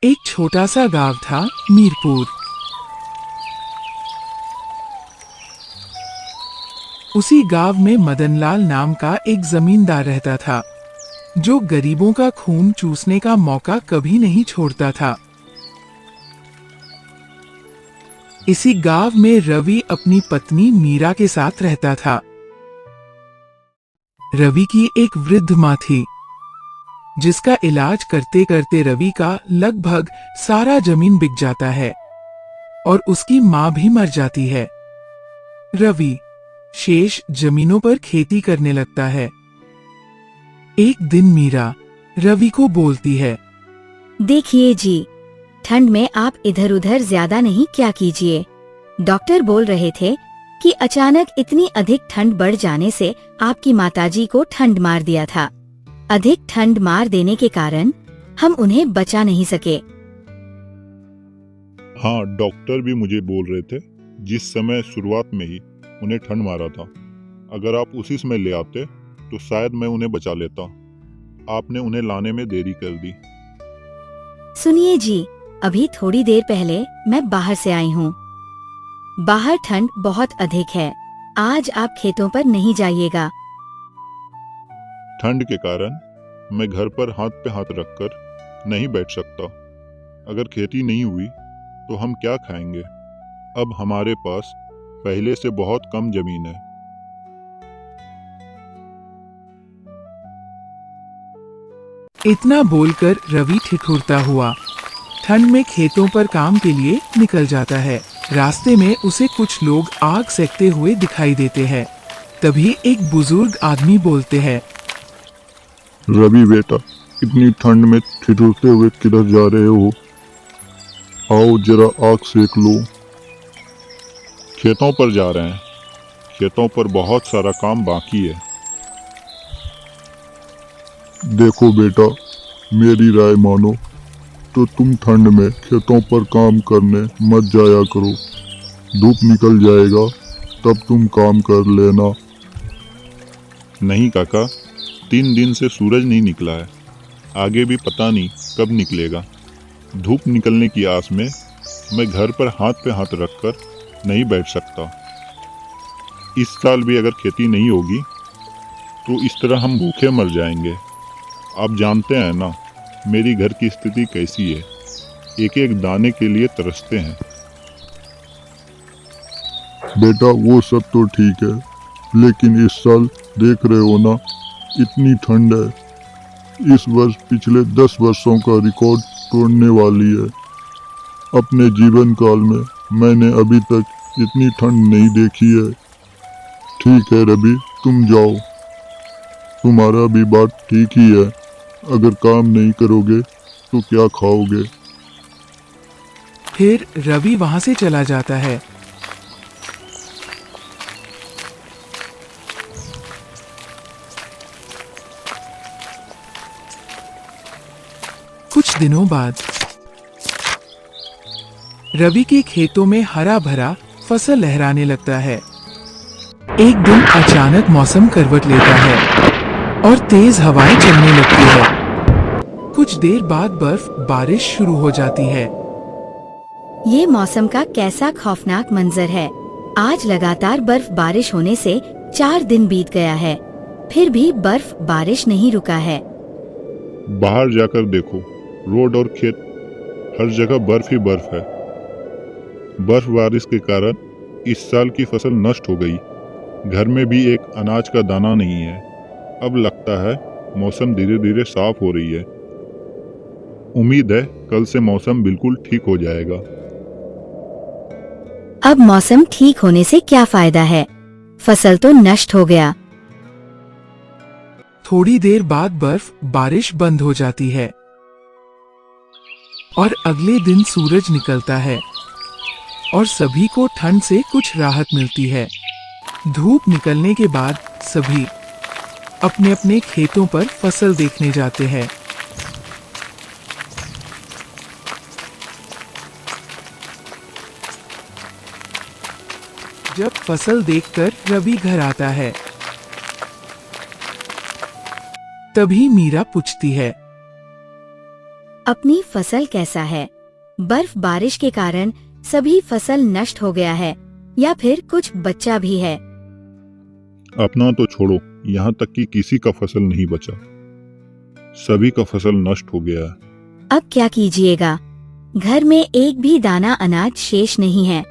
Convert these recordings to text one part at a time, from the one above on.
एक छोटा सा गांव था, मीरपुर। उसी गांव में मदनलाल नाम का एक जमींदार रहता था, जो गरीबों का खून चूसने का मौका कभी नहीं छोड़ता था। इसी गांव में रवि अपनी पत्नी मीरा के साथ रहता था। रवि की एक वृद्ध माँ थी, जिसका इलाज करते करते रवि का लगभग सारा जमीन बिक जाता है और उसकी माँ भी मर जाती है। रवि शेष जमीनों पर खेती करने लगता है। एक दिन मीरा रवि को बोलती है, देखिए जी, ठंड में आप इधर उधर ज्यादा नहीं क्या कीजिए। डॉक्टर बोल रहे थे कि अचानक इतनी अधिक ठंड बढ़ जाने से आपकी माताजी को ठंड मार दिया था। अधिक ठंड मार देने के कारण हम उन्हें बचा नहीं सके। हाँ, डॉक्टर भी मुझे बोल रहे थे जिस समय शुरुआत में ही उन्हें ठंड मारा था। अगर आप उसी समय ले आते तो शायद मैं उन्हें बचा लेता। आपने उन्हें लाने में देरी कर दी। सुनिए जी, अभी थोड़ी देर पहले मैं बाहर से आई हूँ। बाहर ठंड बहुत अधिक है। आज आप खेतों पर नहीं जाइएगा। ठंड के कारण मैं घर पर हाथ पे हाथ रखकर नहीं बैठ सकता। अगर खेती नहीं हुई तो हम क्या खाएंगे? अब हमारे पास पहले से बहुत कम जमीन है। इतना बोलकर रवि ठिठुरता हुआ ठंड में खेतों पर काम के लिए निकल जाता है। रास्ते में उसे कुछ लोग आग सेकते हुए दिखाई देते हैं। तभी एक बुजुर्ग आदमी बोलते हैं, रवि बेटा, इतनी ठंड में ठिठुरते हुए किधर जा रहे हो? आओ जरा आग सेक लो। खेतों पर जा रहे हैं। खेतों पर बहुत सारा काम बाकी है। देखो बेटा, मेरी राय मानो तो तुम ठंड में खेतों पर काम करने मत जाया करो। धूप निकल जाएगा तब तुम काम कर लेना। नहीं काका, 3 दिन से सूरज नहीं निकला है। आगे भी पता नहीं कब निकलेगा। धूप निकलने की आस में मैं घर पर हाथ पे हाथ रखकर नहीं बैठ सकता। इस साल भी अगर खेती नहीं होगी तो इस तरह हम भूखे मर जाएंगे। आप जानते हैं ना मेरी घर की स्थिति कैसी है। एक एक दाने के लिए तरसते हैं। बेटा, वो सब तो ठीक है, लेकिन इस साल देख रहे हो ना, इतनी ठंड है। इस वर्ष पिछले 10 वर्षों का रिकॉर्ड तोड़ने वाली है। अपने जीवन काल में मैंने अभी तक इतनी ठंड नहीं देखी है। ठीक है रवि, तुम जाओ। तुम्हारा भी बात ठीक ही है। अगर काम नहीं करोगे तो क्या खाओगे? फिर रवि वहां से चला जाता है। कुछ दिनों बाद रवि के खेतों में हरा भरा फसल लहराने लगता है। एक दिन अचानक मौसम करवट लेता है और तेज हवाएं चलने लगती है। कुछ देर बाद बर्फ बारिश शुरू हो जाती है। ये मौसम का कैसा खौफनाक मंजर है। आज लगातार बर्फ बारिश होने से 4 दिन बीत गया है, फिर भी बर्फ बारिश नहीं रुका है। बाहर जाकर देखो, रोड और खेत हर जगह बर्फ ही बर्फ है। बर्फ बारिश के कारण इस साल की फसल नष्ट हो गई। घर में भी एक अनाज का दाना नहीं है। अब लगता है मौसम धीरे धीरे साफ हो रही है। उम्मीद है कल से मौसम बिल्कुल ठीक हो जाएगा। अब मौसम ठीक होने से क्या फायदा है? फसल तो नष्ट हो गया। थोड़ी देर बाद बर्फ बारिश बंद हो जाती है और अगले दिन सूरज निकलता है और सभी को ठंड से कुछ राहत मिलती है। धूप निकलने के बाद सभी अपने अपने खेतों पर फसल देखने जाते हैं। जब फसल देखकर रवि घर आता है, तभी मीरा पूछती है, अपनी फसल कैसा है? बर्फ बारिश के कारण सभी फसल नष्ट हो गया है या फिर कुछ बच्चा भी है? अपना तो छोड़ो, यहाँ तक कि किसी का फसल नहीं बचा। सभी का फसल नष्ट हो गया है। अब क्या कीजिएगा? घर में एक भी दाना अनाज शेष नहीं है।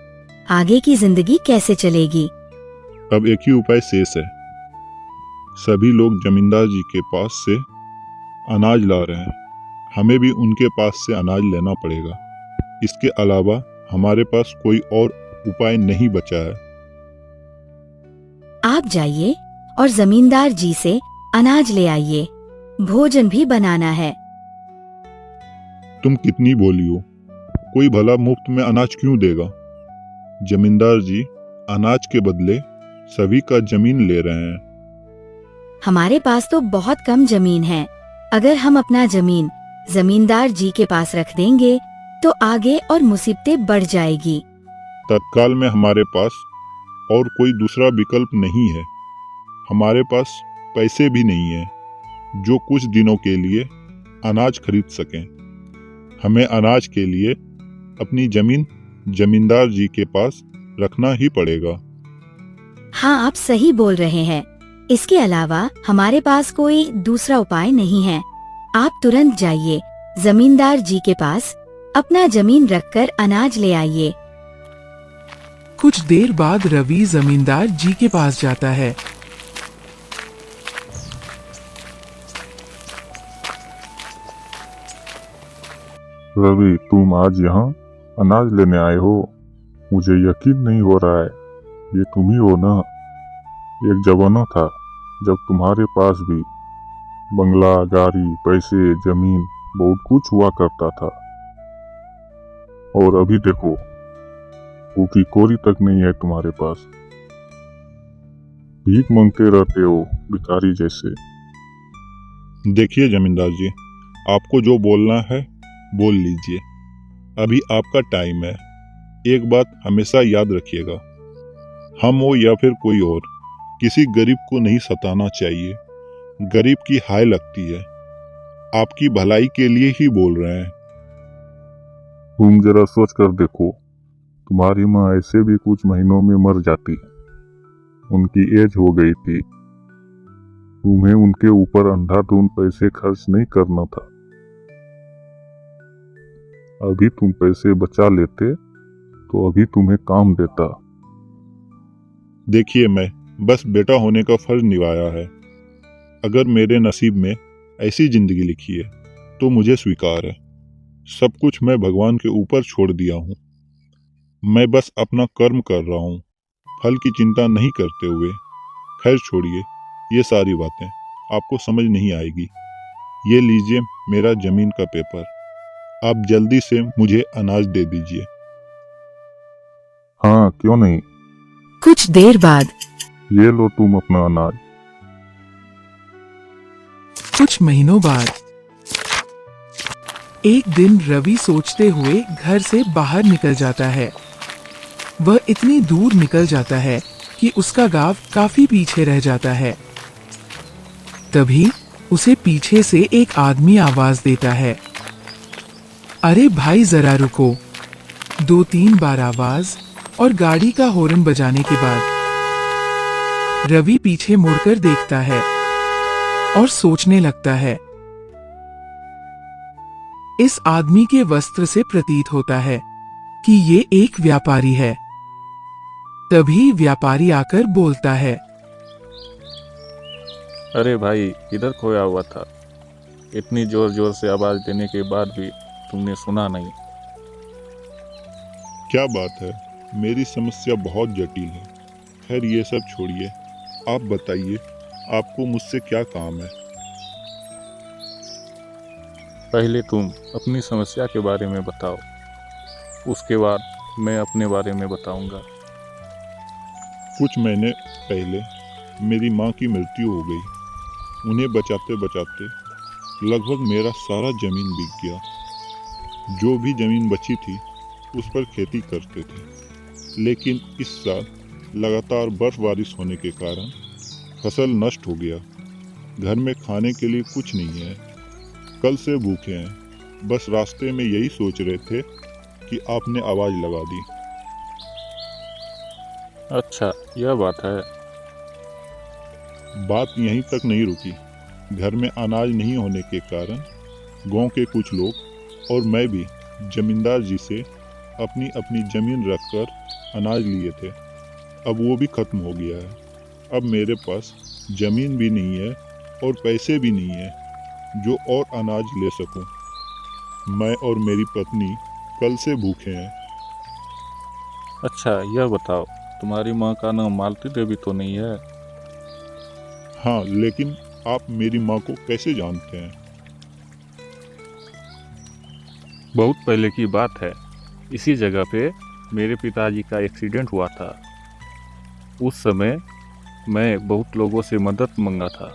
आगे की जिंदगी कैसे चलेगी? अब एक ही उपाय शेष है। सभी लोग जमींदार जी के पास से अनाज ला रहे हैं। हमें भी उनके पास से अनाज लेना पड़ेगा। इसके अलावा हमारे पास कोई और उपाय नहीं बचा है। आप जाइए और जमींदार जी से अनाज ले आइए। भोजन भी बनाना है। तुम कितनी बोली हो? कोई भला मुफ्त में अनाज क्यों देगा? जमींदार जी अनाज के बदले सभी का जमीन ले रहे हैं। हमारे पास तो बहुत कम जमीन है। अगर हम अपना जमीन जमींदार जी के पास रख देंगे तो आगे और मुसीबतें बढ़ जाएगी। तत्काल में हमारे पास और कोई दूसरा विकल्प नहीं है। हमारे पास पैसे भी नहीं है जो कुछ दिनों के लिए अनाज खरीद सकें। हमें अनाज के लिए अपनी जमीन जमींदार जी के पास रखना ही पड़ेगा। हाँ, आप सही बोल रहे हैं। इसके अलावा हमारे पास कोई दूसरा उपाय नहीं है। आप तुरंत जाइए जमींदार जी के पास, अपना जमीन रखकर अनाज ले आइए। कुछ देर बाद रवि जमींदार जी के पास जाता है। रवि, तुम आज यहाँ अनाज लेने आए हो? मुझे यकीन नहीं हो रहा है। ये तुम ही हो ना? एक जमाना था जब तुम्हारे पास भी बंगला, गाड़ी, पैसे, जमीन बहुत कुछ हुआ करता था। और अभी देखो, भूखी कोरी तक नहीं है तुम्हारे पास। भीख मांगते रहते हो भिखारी जैसे। देखिए जमींदार जी, आपको जो बोलना है बोल लीजिए। अभी आपका टाइम है। एक बात हमेशा याद रखिएगा, हम हो या फिर कोई और, किसी गरीब को नहीं सताना चाहिए। गरीब की हाय लगती है। आपकी भलाई के लिए ही बोल रहे हैं। तुम जरा सोच कर देखो, तुम्हारी माँ ऐसे भी कुछ महीनों में मर जाती। उनकी एज हो गई थी। तुम्हें उनके ऊपर अंधाधुंध पैसे खर्च नहीं करना था। अभी तुम पैसे बचा लेते तो अभी तुम्हें काम देता। देखिए, मैं बस बेटा होने का फर्ज निभाया है। अगर मेरे नसीब में ऐसी जिंदगी लिखी है तो मुझे स्वीकार है। सब कुछ मैं भगवान के ऊपर छोड़ दिया हूँ। मैं बस अपना कर्म कर रहा हूँ, फल की चिंता नहीं करते हुए। खैर छोड़िए, ये सारी बातें आपको समझ नहीं आएगी। ये लीजिए मेरा जमीन का पेपर। आप जल्दी से मुझे अनाज दे दीजिए। हाँ, क्यों नहीं। कुछ देर बाद ये लो तुम अपना अनाज। कुछ महीनों बाद एक दिन रवि सोचते हुए घर से बाहर निकल जाता है। वह इतनी दूर निकल जाता है कि उसका गांव काफी पीछे रह जाता है। तभी उसे पीछे से एक आदमी आवाज देता है, अरे भाई जरा रुको। 2-3 बार आवाज और गाड़ी का हॉर्न बजाने के बाद रवि पीछे मुड़कर देखता है और सोचने लगता है। इस आदमी के वस्त्र से प्रतीत होता है कि ये एक व्यापारी है। तभी व्यापारी आकर बोलता है, अरे भाई, इधर खोया हुआ था। इतनी जोर जोर से आवाज देने के बाद भी तुमने सुना नहीं। क्या बात है, मेरी समस्या बहुत जटिल है। खैर ये सब छोड़िए, आप बताइए आपको मुझसे क्या काम है। पहले तुम अपनी समस्या के बारे में बताओ, उसके बाद मैं अपने बारे में बताऊंगा। कुछ महीने पहले मेरी माँ की मृत्यु हो गई। उन्हें बचाते बचाते लगभग मेरा सारा जमीन बिक गया। जो भी जमीन बची थी उस पर खेती करते थे, लेकिन इस साल लगातार बर्फ बारिश होने के कारण फसल नष्ट हो गया। घर में खाने के लिए कुछ नहीं है। कल से भूखे हैं। बस रास्ते में यही सोच रहे थे कि आपने आवाज़ लगा दी। अच्छा, यह बात है। बात यहीं तक नहीं रुकी। घर में अनाज नहीं होने के कारण गांव के कुछ लोग और मैं भी जमींदार जी से अपनी अपनी ज़मीन रखकर अनाज लिए थे। अब वो भी ख़त्म हो गया है। अब मेरे पास ज़मीन भी नहीं है और पैसे भी नहीं है जो और अनाज ले सकूं। मैं और मेरी पत्नी कल से भूखे हैं। अच्छा, यह बताओ, तुम्हारी माँ का नाम मालती देवी तो नहीं है? हाँ, लेकिन आप मेरी माँ को कैसे जानते हैं? बहुत पहले की बात है। इसी जगह पे मेरे पिताजी का एक्सीडेंट हुआ था। उस समय मैं बहुत लोगों से मदद मांगा था,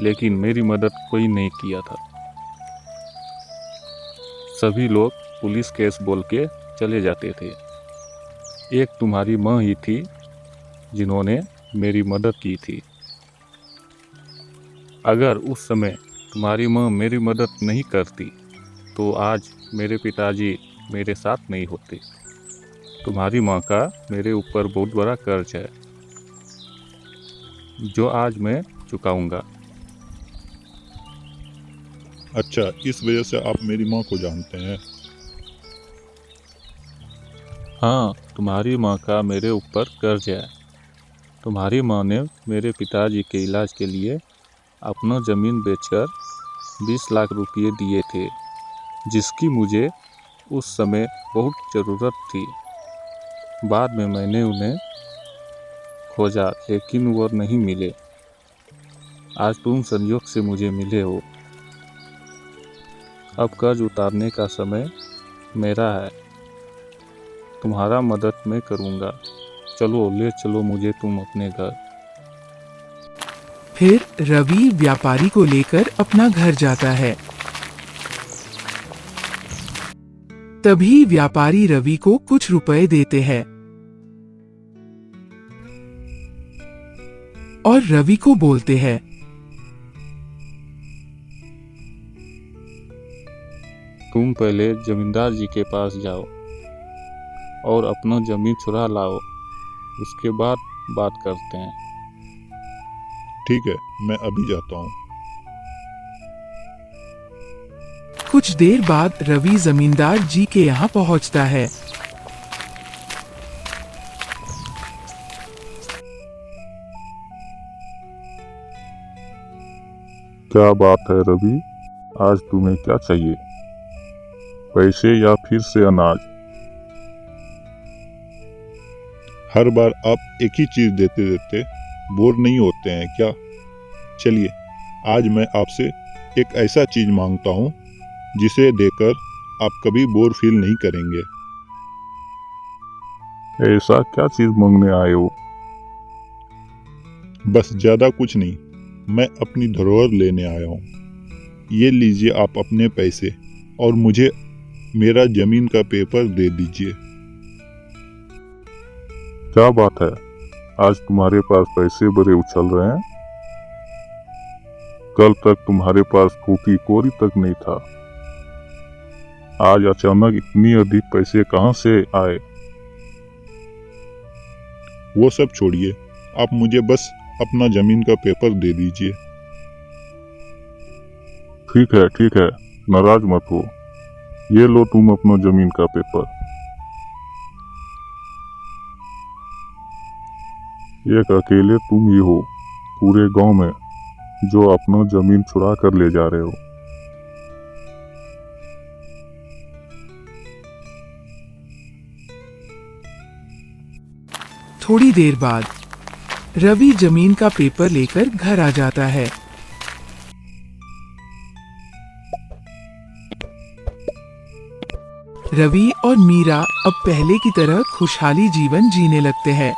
लेकिन मेरी मदद कोई नहीं किया था। सभी लोग पुलिस केस बोल के चले जाते थे। एक तुम्हारी माँ ही थी जिन्होंने मेरी मदद की थी। अगर उस समय तुम्हारी माँ मेरी मदद नहीं करती तो आज मेरे पिताजी मेरे साथ नहीं होते। तुम्हारी माँ का मेरे ऊपर बहुत बड़ा कर्ज है जो आज मैं चुकाऊंगा। अच्छा, इस वजह से आप मेरी माँ को जानते हैं? हाँ, तुम्हारी माँ का मेरे ऊपर कर्ज है। तुम्हारी माँ ने मेरे पिताजी के इलाज के लिए अपना ज़मीन बेचकर 20 लाख रुपये दिए थे, जिसकी मुझे उस समय बहुत ज़रूरत थी। बाद में मैंने उन्हें खोजा, लेकिन वो नहीं मिले। आज तुम संयोग से मुझे मिले हो। अब कर्ज उतारने का समय मेरा है। तुम्हारा मदद मैं करूँगा। चलो, ले चलो मुझे तुम अपने घर। फिर रवि व्यापारी को लेकर अपना घर जाता है। तभी व्यापारी रवि को कुछ रुपए देते हैं और रवि को बोलते हैं, तुम पहले जमींदार जी के पास जाओ और अपना जमीन चुरा लाओ, उसके बाद बात करते हैं। ठीक है, मैं अभी जाता हूँ। कुछ देर बाद रवि जमींदार जी के यहाँ पहुँचता है। क्या बात है रवि, आज तुम्हें क्या चाहिए? पैसे या फिर से अनाज? हर बार आप एक ही चीज देते देते बोर नहीं होते हैं क्या? चलिए, आज मैं आपसे एक ऐसा चीज मांगता हूँ जिसे देकर आप कभी बोर फील नहीं करेंगे। ऐसा क्या चीज मांगने आए हो? बस ज्यादा कुछ नहीं, मैं अपनी धरोहर लेने आया हूँ। ये लीजिए आप अपने पैसे और मुझे मेरा जमीन का पेपर दे दीजिए। क्या बात है, आज तुम्हारे पास पैसे बड़े उछल रहे हैं। कल तक तुम्हारे पास फूकी कोरी तक नहीं था, आज अचानक इतनी अधिक पैसे कहाँ से आए? वो सब छोड़िए, आप मुझे बस अपना जमीन का पेपर दे दीजिए। ठीक है, नाराज मत हो। ये लो तुम अपना जमीन का पेपर। एक अकेले तुम ही हो पूरे गांव में जो अपना जमीन चुरा कर ले जा रहे हो। थोड़ी देर बाद रवि जमीन का पेपर लेकर घर आ जाता है। रवि और मीरा अब पहले की तरह खुशहाली जीवन जीने लगते हैं।